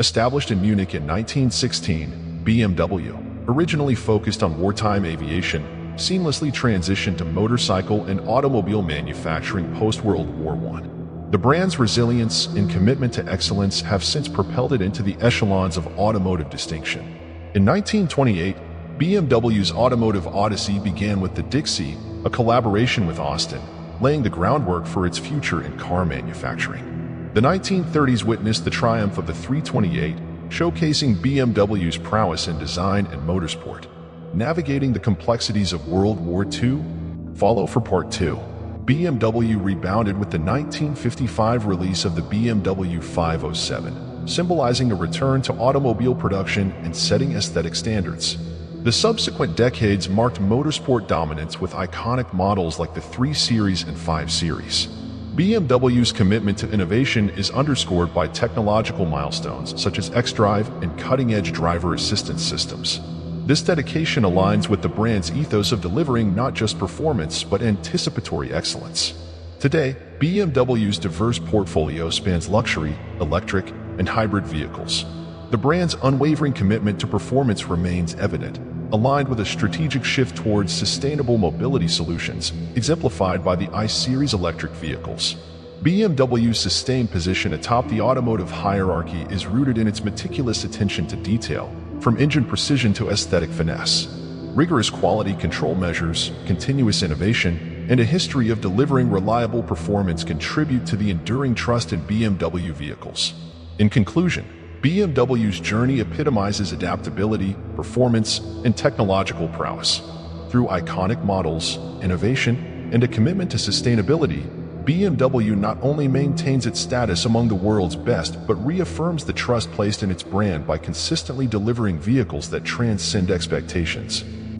Established in Munich in 1916, BMW, originally focused on wartime aviation, seamlessly transitioned to motorcycle and automobile manufacturing post-World War I. The brand's resilience and commitment to excellence have since propelled it into the echelons of automotive distinction. In 1928, BMW's automotive odyssey began with the Dixi, a collaboration with Austin, laying the groundwork for its future in car manufacturing. The 1930s witnessed the triumph of the 328, showcasing BMW's prowess in design and motorsport. Navigating the complexities of World War II? Follow for Part 2. BMW rebounded with the 1955 release of the BMW 507, symbolizing a return to automobile production and setting aesthetic standards. The subsequent decades marked motorsport dominance with iconic models like the 3 Series and 5 Series. BMW's commitment to innovation is underscored by technological milestones such as xDrive and cutting-edge driver assistance systems. This dedication aligns with the brand's ethos of delivering not just performance but anticipatory excellence. Today, BMW's diverse portfolio spans luxury, electric, and hybrid vehicles. The brand's unwavering commitment to performance remains evident, aligned with a strategic shift towards sustainable mobility solutions, exemplified by the I-Series electric vehicles. BMW's sustained position atop the automotive hierarchy is rooted in its meticulous attention to detail, from engine precision to aesthetic finesse. Rigorous quality control measures, continuous innovation, and a history of delivering reliable performance contribute to the enduring trust in BMW vehicles. In conclusion, BMW's journey epitomizes adaptability, performance, and technological prowess. Through iconic models, innovation, and a commitment to sustainability, BMW not only maintains its status among the world's best but reaffirms the trust placed in its brand by consistently delivering vehicles that transcend expectations.